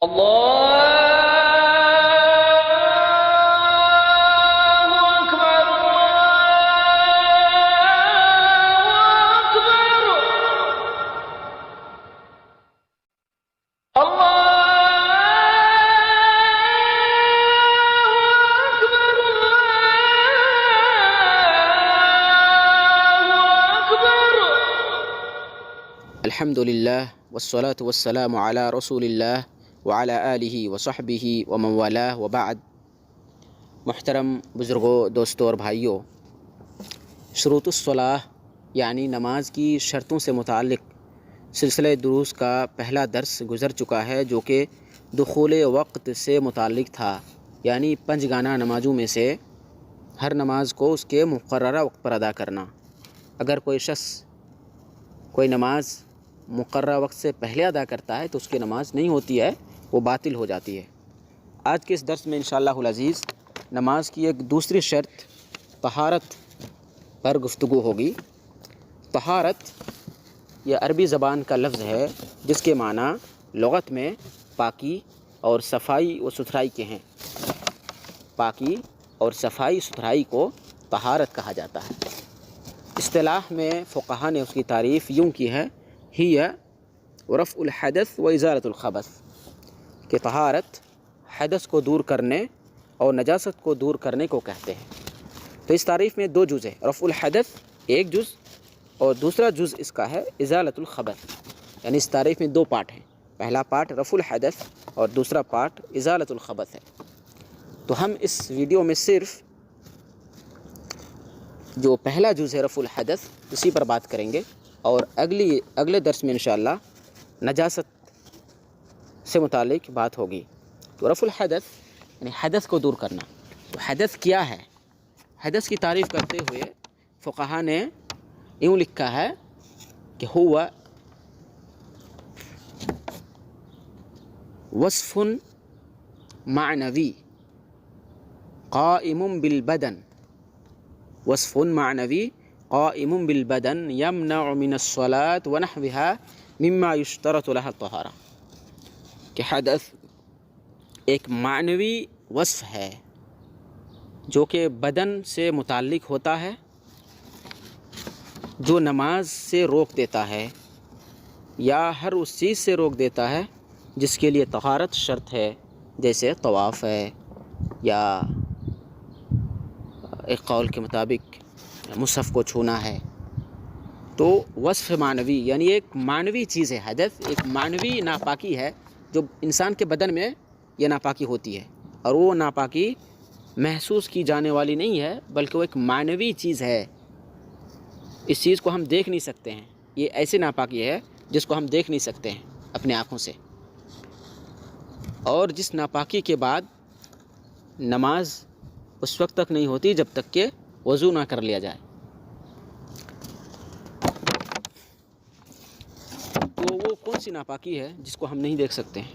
الله أكبر الله أكبر الحمد للہ والصلاة والسلام علی رسول اللہ وعلی آلہ وصحبہ ومن والاه وبعد۔ محترم بزرگوں، دوستوں اور بھائیوں، شروط الصلاۃ یعنی نماز کی شرطوں سے متعلق سلسلہ دروس کا پہلا درس گزر چکا ہے، جو کہ دخول وقت سے متعلق تھا، یعنی پنجگانہ نمازوں میں سے ہر نماز کو اس کے مقررہ وقت پر ادا کرنا۔ اگر کوئی شخص کوئی نماز مقررہ وقت سے پہلے ادا کرتا ہے تو اس کی نماز نہیں ہوتی ہے، وہ باطل ہو جاتی ہے۔ آج کے اس درس میں انشاءاللہ العزیز نماز کی ایک دوسری شرط طہارت پر گفتگو ہوگی۔ طہارت یہ عربی زبان کا لفظ ہے جس کے معنی لغت میں پاکی اور صفائی و ستھرائی کے ہیں۔ پاکی اور صفائی ستھرائی کو طہارت کہا جاتا ہے۔ اصطلاح میں فقہا نے اس کی تعریف یوں کی ہے، ہی رفع الحدث و ازالۃ الخبث، کہ طہارت حدث کو دور کرنے اور نجاست کو دور کرنے کو کہتے ہیں۔ تو اس تعریف میں دو جز ہے، رفع الحدث ایک جز اور دوسرا جز اس کا ہے ازالۃ الخبث، یعنی اس تعریف میں دو پارٹ ہیں، پہلا پارٹ رفع الحدث اور دوسرا پارٹ ازالۃ الخبث ہے۔ تو ہم اس ویڈیو میں صرف جو پہلا جز ہے رفع الحدث اسی پر بات کریں گے، اور اگلے درس میں انشاءاللہ نجاست سے متعلق بات ہوگی۔ تو رفع الحدث یعنی حدث کو دور کرنا۔ تو حدث کیا ہے؟ حدث کی تعریف کرتے ہوئے فقہا نے یوں لکھا ہے کہ ہوا وصف معنوی قائم بالبدن، وصف معنوی قائم بالبدن یمنع من الصلاة ونحوها مما یشترط لها الطہارہ، کہ حدث ایک معنوی وصف ہے جو کہ بدن سے متعلق ہوتا ہے، جو نماز سے روک دیتا ہے یا ہر اس چیز سے روک دیتا ہے جس کے لیے طہارت شرط ہے، جیسے طواف ہے یا ایک قول کے مطابق مصحف کو چھونا ہے۔ تو وصف معنوی یعنی ایک معنوی چیز ہے، حدث ایک معنوی ناپاکی ہے جو انسان کے بدن میں یہ ناپاکی ہوتی ہے، اور وہ ناپاکی محسوس کی جانے والی نہیں ہے بلکہ وہ ایک معنوی چیز ہے۔ اس چیز کو ہم دیکھ نہیں سکتے ہیں، یہ ایسی ناپاکی ہے جس کو ہم دیکھ نہیں سکتے ہیں اپنے آنکھوں سے، اور جس ناپاکی کے بعد نماز اس وقت تک نہیں ہوتی جب تک کہ وضو نہ کر لیا جائے۔ تو وہ کون سی ناپاکی ہے جس کو ہم نہیں دیکھ سکتے ہیں؟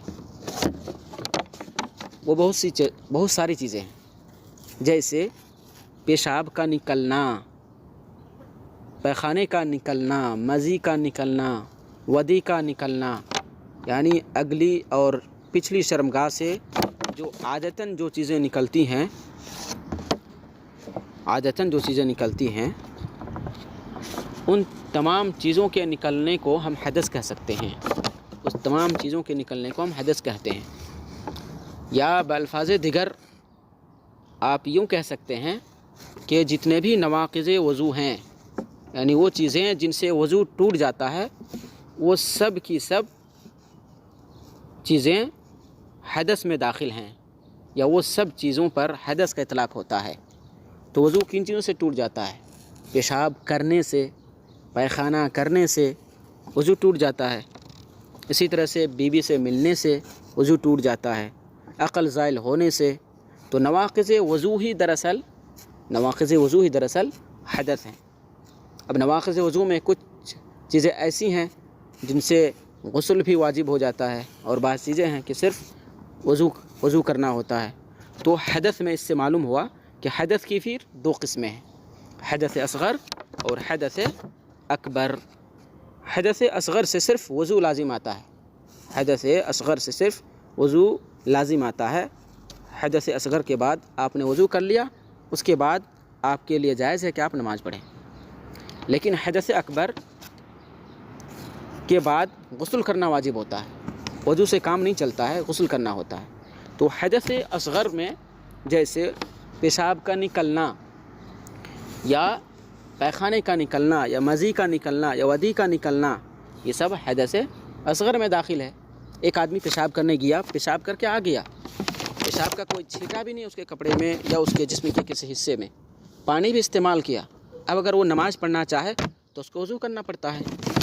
وہ بہت ساری چیزیں ہیں، جیسے پیشاب کا نکلنا، پیخانے کا نکلنا، مزی کا نکلنا، ودی کا نکلنا، یعنی اگلی اور پچھلی شرمگاہ سے جو عادتاً جو چیزیں نکلتی ہیں ان تمام چیزوں کے نکلنے کو ہم حدث کہہ سکتے ہیں، اس تمام چیزوں کے نکلنے کو ہم حدث کہتے ہیں۔ یا بالفاظ دیگر آپ یوں کہہ سکتے ہیں کہ جتنے بھی نواقض وضو ہیں، یعنی وہ چیزیں جن سے وضو ٹوٹ جاتا ہے، وہ سب کی سب چیزیں حدث میں داخل ہیں، یا وہ سب چیزوں پر حدث کا اطلاق ہوتا ہے۔ تو وضو کن چیزوں سے ٹوٹ جاتا ہے؟ پیشاب کرنے سے، پیخانہ کرنے سے وضو ٹوٹ جاتا ہے، اسی طرح سے بیوی سے ملنے سے وضو ٹوٹ جاتا ہے، عقل زائل ہونے سے۔ تو نواقض وضو ہی دراصل حدث ہیں۔ اب نواقض وضو میں کچھ چیزیں ایسی ہیں جن سے غسل بھی واجب ہو جاتا ہے، اور بعض چیزیں ہیں کہ صرف وضو کرنا ہوتا ہے۔ تو حدث میں اس سے معلوم ہوا کہ حدث کی پھر دو قسمیں ہیں، حدث اصغر اور حدث اکبر۔ حدث اصغر سے صرف وضو لازم آتا ہے، حدث اصغر سے صرف وضو لازم آتا ہے۔ حدث اصغر کے بعد آپ نے وضو کر لیا، اس کے بعد آپ کے لیے جائز ہے کہ آپ نماز پڑھیں۔ لیکن حدث اکبر کے بعد غسل کرنا واجب ہوتا ہے، وضو سے کام نہیں چلتا ہے، غسل کرنا ہوتا ہے۔ تو حدث اصغر میں جیسے پیشاب کا نکلنا یا پیخانے کا نکلنا یا مزی کا نکلنا یا ودی کا نکلنا، یہ سب حدث اصغر میں داخل ہے۔ ایک آدمی پیشاب کرنے گیا، پیشاب کر کے آ گیا، پیشاب کا کوئی چھینٹا بھی نہیں اس کے کپڑے میں یا اس کے جسم کے کسی حصے میں، پانی بھی استعمال کیا۔ اب اگر وہ نماز پڑھنا چاہے تو اس کو وضو کرنا پڑتا ہے۔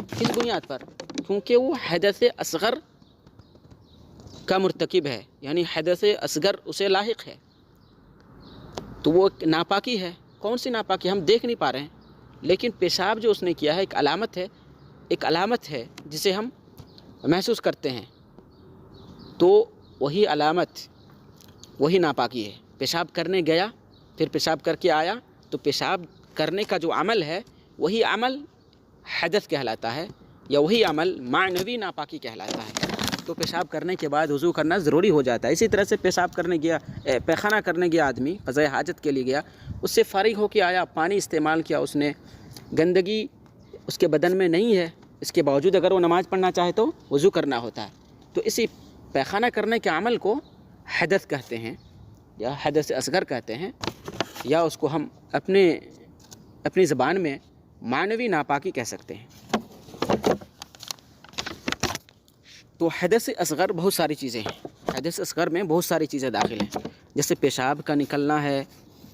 کس بنیاد پر؟ کیونکہ وہ حدث اصغر کا مرتکب ہے، یعنی حدث اصغر اسے لاحق ہے، تو وہ ایک ناپاکی ہے۔ کون سی ناپاکی؟ ہم دیکھ نہیں پا رہے ہیں، لیکن پیشاب جو اس نے کیا ہے ایک علامت ہے جسے ہم محسوس کرتے ہیں، تو وہی علامت وہی ناپاکی ہے۔ پیشاب کرنے گیا، پھر پیشاب کر کے آیا، تو پیشاب کرنے کا جو عمل ہے وہی عمل حدث کہلاتا ہے، یا وہی عمل معنوی ناپاکی کہلاتا ہے۔ تو پیشاب کرنے کے بعد وضو کرنا ضروری ہو جاتا ہے۔ اسی طرح سے پیشاب کرنے گیا، پیخانہ کرنے گیا آدمی، قضاء حاجت کے لیے گیا، اس سے فارغ ہو کے آیا، پانی استعمال کیا اس نے، گندگی اس کے بدن میں نہیں ہے، اس کے باوجود اگر وہ نماز پڑھنا چاہے تو وضو کرنا ہوتا ہے۔ تو اسی پیخانہ کرنے کے عمل کو حدث کہتے ہیں یا حدث اصغر کہتے ہیں، یا اس کو ہم اپنی زبان میں معنوی ناپاکی کہہ سکتے ہیں۔ تو حدث اصغر بہت ساری چیزیں ہیں، حدث اصغر میں بہت ساری چیزیں داخل ہیں، جیسے پیشاب کا نکلنا ہے،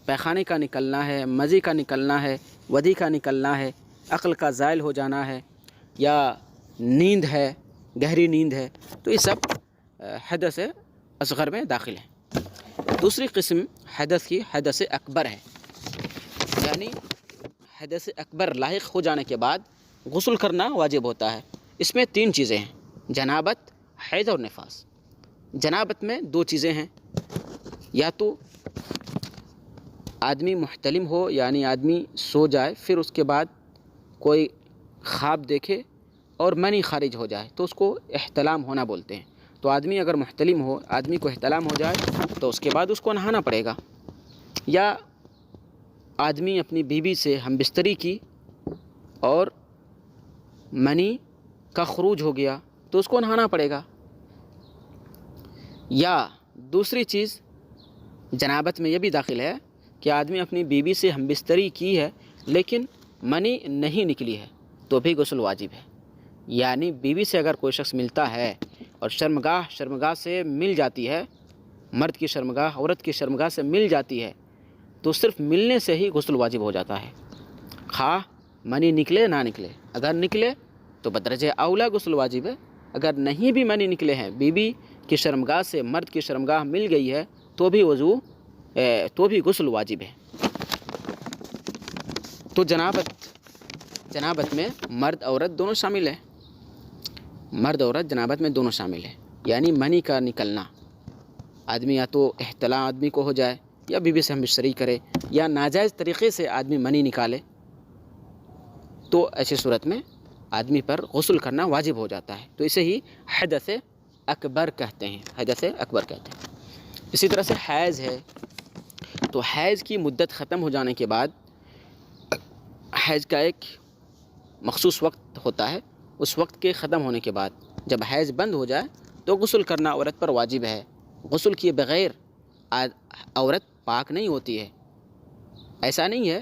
پیخانے کا نکلنا ہے، مزی کا نکلنا ہے، ودی کا نکلنا ہے، عقل کا زائل ہو جانا ہے، یا نیند ہے، گہری نیند ہے، تو یہ سب حدث اصغر میں داخل ہے۔ دوسری قسم حدث کی حدث اکبر ہے، یعنی حدث اکبر لاحق ہو جانے کے بعد غسل کرنا واجب ہوتا ہے۔ اس میں 3 چیزیں ہیں، جنابت، حیض اور نفاس۔ جنابت میں 2 چیزیں ہیں، یا تو آدمی محتلم ہو، یعنی آدمی سو جائے، پھر اس کے بعد کوئی خواب دیکھے اور منی خارج ہو جائے تو اس کو احتلام ہونا بولتے ہیں۔ تو آدمی اگر محتلم ہو، آدمی کو احتلام ہو جائے تو اس کے بعد اس کو نہانا پڑے گا۔ یا آدمی اپنی بیوی سے ہم بستری کی اور منی کا خروج ہو گیا تو اس کو نہانا پڑے گا۔ یا دوسری چیز جنابت میں یہ بھی داخل ہے کہ آدمی اپنی بیوی سے ہم بستری کی ہے لیکن منی نہیں نکلی ہے تو بھی غسل واجب ہے۔ یعنی بیوی سے اگر کوئی شخص ملتا ہے اور شرمگاہ سے مل جاتی ہے، مرد کی شرمگاہ عورت کی شرمگاہ سے مل جاتی ہے، تو صرف ملنے سے ہی غسل واجب ہو جاتا ہے، خواہ منی نکلے نہ نکلے۔ اگر نکلے تو بدرجہ اولا غسل واجب ہے، اگر نہیں بھی منی نکلے ہیں، بیوی کی شرمگاہ سے مرد کی شرمگاہ مل گئی ہے تو بھی غسل واجب ہے۔ تو جنابت میں مرد عورت دونوں شامل ہیں، مرد عورت جنابت میں دونوں شامل ہیں، یعنی منی کا نکلنا، آدمی یا تو احتلام آدمی کو ہو جائے یا بیوی سے ہم بستری کرے یا ناجائز طریقے سے آدمی منی نکالے، تو ایسی صورت میں آدمی پر غسل کرنا واجب ہو جاتا ہے۔ تو اسے ہی حدث اکبر کہتے ہیں، حدث اکبر کہتے ہیں۔ اسی طرح سے حیض ہے، تو حیض کی مدت ختم ہو جانے کے بعد حیض کا ایک مخصوص وقت ہوتا ہے، اس وقت کے ختم ہونے کے بعد جب حیض بند ہو جائے تو غسل کرنا عورت پر واجب ہے۔ غسل کیے بغیر عورت پاک نہیں ہوتی ہے۔ ایسا نہیں ہے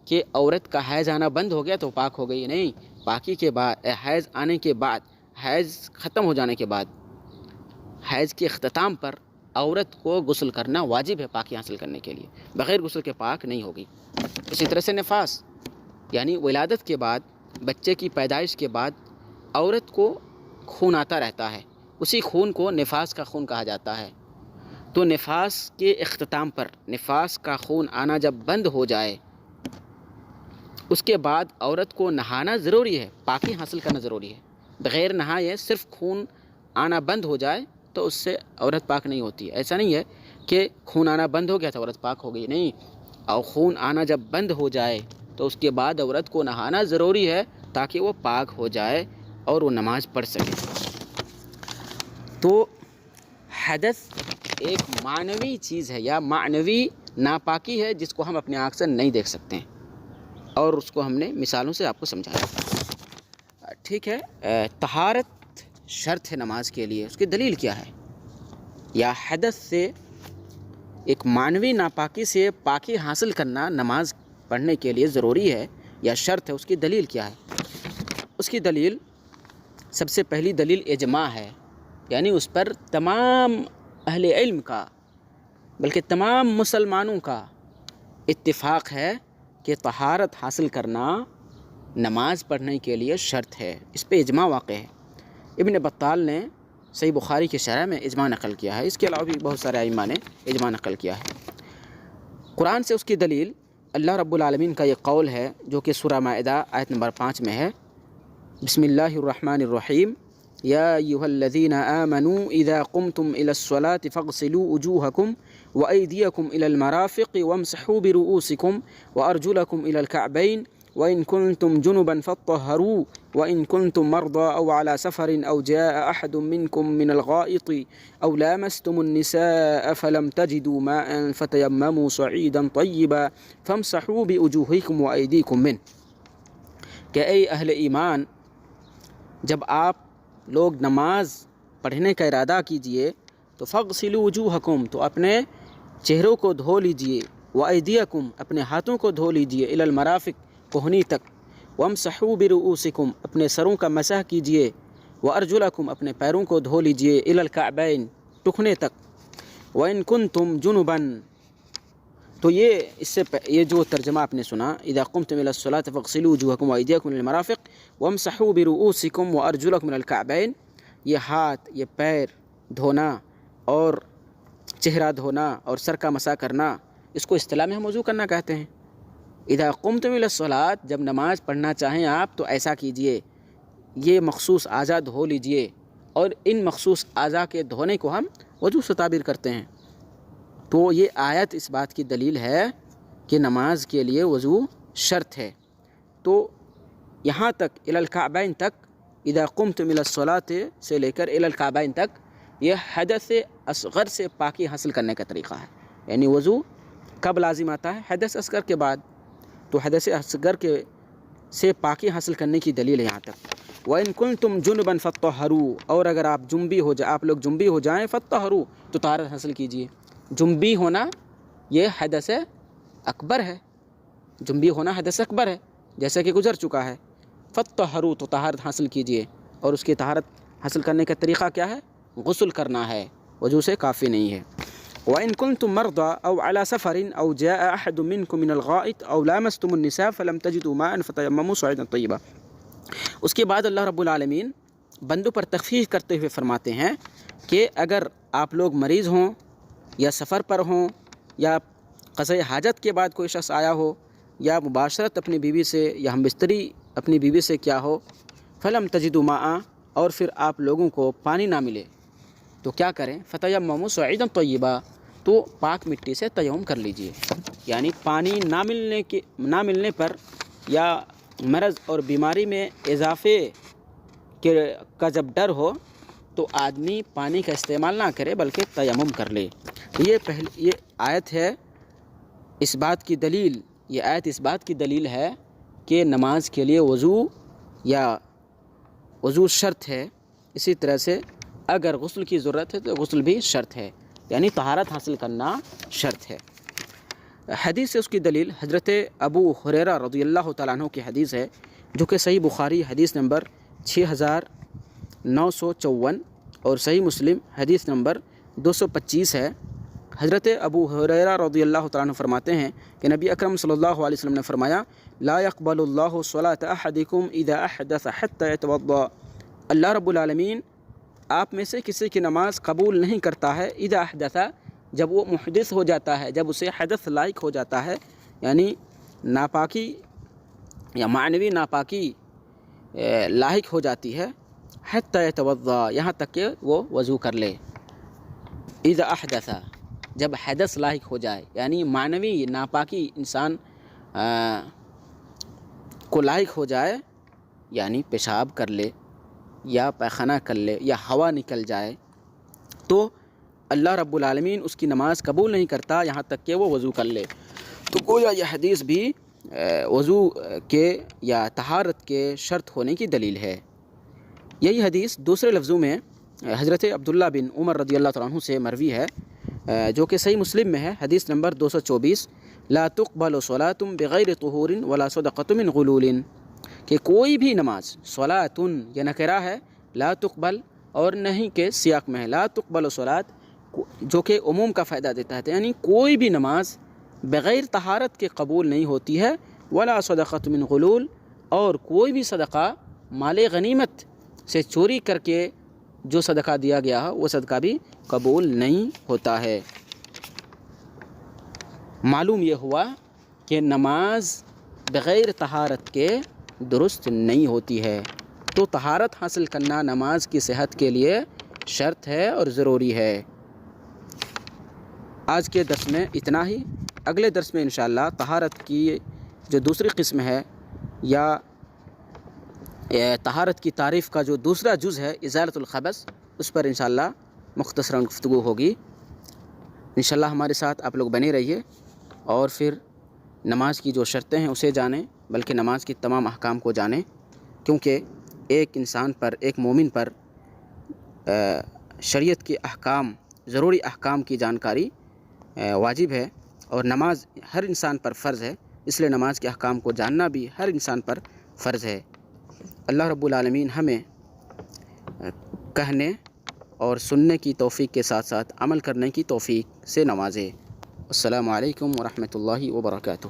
کہ عورت کا حیض آنا بند ہو گیا تو پاک ہو گئی، نہیں، پاکی کے بعد حیض آنے کے بعد، حیض ختم ہو جانے کے بعد، حیض کے اختتام پر عورت کو غسل کرنا واجب ہے پاکی حاصل کرنے کے لیے، بغیر غسل کے پاک نہیں ہوگی۔ اسی طرح سے نفاس، یعنی ولادت کے بعد، بچے کی پیدائش کے بعد عورت کو خون آتا رہتا ہے، اسی خون کو نفاس کا خون کہا جاتا ہے۔ تو نفاس کے اختتام پر، نفاس کا خون آنا جب بند ہو جائے اس کے بعد عورت کو نہانا ضروری ہے، پاکی حاصل کرنا ضروری ہے۔ بغیر نہائے صرف خون آنا بند ہو جائے تو اس سے عورت پاک نہیں ہوتی ہے۔ ایسا نہیں ہے کہ خون آنا بند ہو گیا تو عورت پاک ہو گئی، نہیں، اور خون آنا جب بند ہو جائے تو اس کے بعد عورت کو نہانا ضروری ہے تاکہ وہ پاک ہو جائے اور وہ نماز پڑھ سکے۔ تو حدث ایک معنوی چیز ہے یا معنوی ناپاکی ہے جس کو ہم اپنے آنکھ سے نہیں دیکھ سکتے ہیں، اور اس کو ہم نے مثالوں سے آپ کو سمجھایا۔ ٹھیک ہے، طہارت شرط ہے نماز کے لیے، اس کی دلیل کیا ہے؟ یا حدث سے ایک معنوی ناپاکی سے پاکی حاصل کرنا نماز پڑھنے کے لیے ضروری ہے یا شرط ہے، اس کی دلیل کیا ہے؟ اس کی دلیل، سب سے پہلی دلیل اجماع ہے، یعنی اس پر تمام اہل علم کا بلکہ تمام مسلمانوں کا اتفاق ہے کہ طہارت حاصل کرنا نماز پڑھنے کے لیے شرط ہے، اس پہ اجماع واقع ہے۔ ابن بطال نے صحیح بخاری کی شرح میں اجماع نقل کیا ہے، اس کے علاوہ بھی بہت سارے ائمہ نے اجماع نقل کیا ہے۔ قرآن سے اس کی دلیل اللہ رب العالمین کا یہ قول ہے جو کہ سورہ مائدہ آیت نمبر 5 میں ہے، بسم اللہ الرحمن الرحیم، یا ایھا الذین آمنوا اذا قمتم الی الصلاۃ فاغسلوا وجوہکم وایدیکم الی المرافق وامسحوا برؤوسکم وارجلکم الی الکعبین وإن كنتم جنبا فاطهروا وإن كنتم مرضى أو على سفر أو جاء أحد منكم من الغائط أو لامستم النساء فلم تجدوا ماء فتيمموا صعيدا طيبا فامسحوا بوجوهكم وأيديكم منه، کہ اے اہل ایمان، جب آپ لوگ نماز پڑھنے کا ارادہ کیجئے تو فاغسلوا وجوہکم، تو اپنے چہروں کو دھو لیجئے، وأيديکم، اپنے ہاتھوں کو دھو لیجئے، إلی المرافق، کوہنی تک، وامسحوا برؤوسکم، اپنے سروں کا مسح کیجئے، وارجلکم، اپنے پیروں کو دھو لیجئے، الی الکعبین، ٹخنے تک، وان کنتم جنبا، تو یہ جو ترجمہ آپ نے سنا، اذا قمتم الی الصلاۃ فاغسلوا وجوہکم وایدیکم الی المرافق وامسحوا برؤوسکم وارجلکم الی الکعبین، یہ ہاتھ، یہ پیر دھونا اور چہرہ دھونا اور سر کا مسح کرنا، اس کو اصطلاح میں ہم وضو کرنا کہتے ہیں۔ اذا قمتم الی الصلاۃ، جب نماز پڑھنا چاہیں آپ تو ایسا کیجئے، یہ مخصوص اعضاء دھو لیجئے، اور ان مخصوص اعضاء کے دھونے کو ہم وضو سے تعبیر کرتے ہیں۔ تو یہ آیت اس بات کی دلیل ہے کہ نماز کے لیے وضو شرط ہے۔ تو یہاں تک الی الکعبین تک، اذا قمتم الی الصلاۃ سے لے کر الی الکعبین تک، یہ حدث اصغر سے پاکی حاصل کرنے کا طریقہ ہے، یعنی وضو کب لازم آتا ہے؟ حدث اصغر کے بعد، تو حدث اصغر سے پاکی حاصل کرنے کی دلیل ہے یہاں تک۔ وَإِن كُنتُمْ جُنُبًا فَطَّهَّرُوا، اور اگر آپ لوگ جنبی ہو جائیں، فَطَّهَّرُوا، تو طہارت حاصل کیجئے۔ جنبی ہونا یہ حدث اکبر ہے، جنبی ہونا حدث اکبر ہے، جیسا کہ گزر چکا ہے۔ فَطَّهَّرُوا، تو طہارت حاصل کیجئے، اور اس کی طہارت حاصل کرنے کا طریقہ کیا ہے؟ غسل کرنا ہے، وضو سے کافی نہیں ہے۔ وَإِن كُنتُم مَرْضَىٰ أَوْ عَلَىٰ سَفَرٍ أَوْ جَاءَ أَحَدٌ مِّنكُم مِّنَ الْغَائِطِ أَوْ لَامَسْتُمُ النِّسَاءَ فَلَمْ تَجِدُوا مَاءً فَتَيَمَّمُوا صَعِيدًا طَيِّبًا۔ اس کے بعد اللہ رب العالمین بندوں پر تخفیف کرتے ہوئے فرماتے ہیں کہ اگر آپ لوگ مریض ہوں یا سفر پر ہوں یا قضاء حاجت کے بعد کوئی شخص آیا ہو یا مباشرت اپنی بیوی سے یا ہم بستری اپنی بیوی سے کیا ہو، فَلَمْ تَجِدُوا مَاءً، اور پھر آپ لوگوں کو پانی نہ ملے، تو کیا کریں؟ فَتَيَمَّمُوا صَعِيدًا طَيِّبًا، تو پاک مٹی سے تیمم کر لیجئے۔ یعنی پانی نہ ملنے پر یا مرض اور بیماری میں اضافے کا جب ڈر ہو تو آدمی پانی کا استعمال نہ کرے بلکہ تیمم کر لے۔ یہ آیت ہے اس بات کی دلیل، یہ آیت اس بات کی دلیل ہے کہ نماز کے لیے وضو شرط ہے۔ اسی طرح سے اگر غسل کی ضرورت ہے تو غسل بھی شرط ہے، یعنی طہارت حاصل کرنا شرط ہے۔ حدیث سے اس کی دلیل حضرت ابو ہریرہ رضی اللہ تعالیٰ عنہ کی حدیث ہے، جو کہ صحیح بخاری حدیث نمبر 6954 اور صحیح مسلم حدیث نمبر 225 ہے۔ حضرت ابو ہریرہ رضی اللہ تعالیٰ عنہ فرماتے ہیں کہ نبی اکرم صلی اللہ علیہ وسلم نے فرمایا، لا يقبل اللہ صلاة احدکم اذا احدث حتى يتوضأ، اللہ رب العالمین آپ میں سے کسی کی نماز قبول نہیں کرتا ہے، اذا احدث، جب وہ محدث ہو جاتا ہے، جب اسے حدث لائق ہو جاتا ہے، یعنی ناپاکی یا معنوی ناپاکی لاحق ہو جاتی ہے، حتی یتوضا، یہاں تک کہ وہ وضو کر لے۔ اذا احدث، جب حدث لاحق ہو جائے، یعنی معنوی ناپاکی انسان کو لاحق ہو جائے، یعنی پیشاب کر لے یا پیخانہ کر لے یا ہوا نکل جائے، تو اللہ رب العالمین اس کی نماز قبول نہیں کرتا یہاں تک کہ وہ وضو کر لے۔ تو گویا یہ حدیث بھی وضو کے یا طہارت کے شرط ہونے کی دلیل ہے۔ یہی حدیث دوسرے لفظوں میں حضرت عبداللہ بن عمر رضی اللہ تعالیٰ عنہ سے مروی ہے، جو کہ صحیح مسلم میں ہے، حدیث نمبر 224، لا تقبل صلاۃ بغیر طہور ولا صدقۃ من غلول، کہ کوئی بھی نماز، صلاۃ یہ نکرہ ہے، لا تقبل اور نہیں کہ سیاق میں ہے، لا تقبل صلاۃ جو کہ عموم کا فائدہ دیتا ہے، یعنی کوئی بھی نماز بغیر طہارت کے قبول نہیں ہوتی ہے، ولا صدقۃ من غلول، اور کوئی بھی صدقہ مال غنیمت سے چوری کر کے جو صدقہ دیا گیا ہے وہ صدقہ بھی قبول نہیں ہوتا ہے۔ معلوم یہ ہوا کہ نماز بغیر طہارت کے درست نہیں ہوتی ہے، تو طہارت حاصل کرنا نماز کی صحت کے لیے شرط ہے اور ضروری ہے۔ آج کے درس میں اتنا ہی، اگلے درس میں انشاءاللہ طہارت کی جو دوسری قسم ہے یا طہارت کی تعریف کا جو دوسرا جز ہے ازالۃ الخبث، اس پر انشاءاللہ مختصراً گفتگو ہوگی۔ انشاءاللہ ہمارے ساتھ آپ لوگ بنے رہیے اور پھر نماز کی جو شرطیں ہیں اسے جانیں، بلکہ نماز کی تمام احکام کو جانیں، کیونکہ ایک انسان پر، ایک مومن پر شریعت کے احکام، ضروری احکام کی جانکاری واجب ہے، اور نماز ہر انسان پر فرض ہے، اس لیے نماز کے احکام کو جاننا بھی ہر انسان پر فرض ہے۔ اللہ رب العالمین ہمیں کہنے اور سننے کی توفیق کے ساتھ ساتھ عمل کرنے کی توفیق سے نوازے۔ السلام علیکم ورحمۃ اللہ وبرکاتہ۔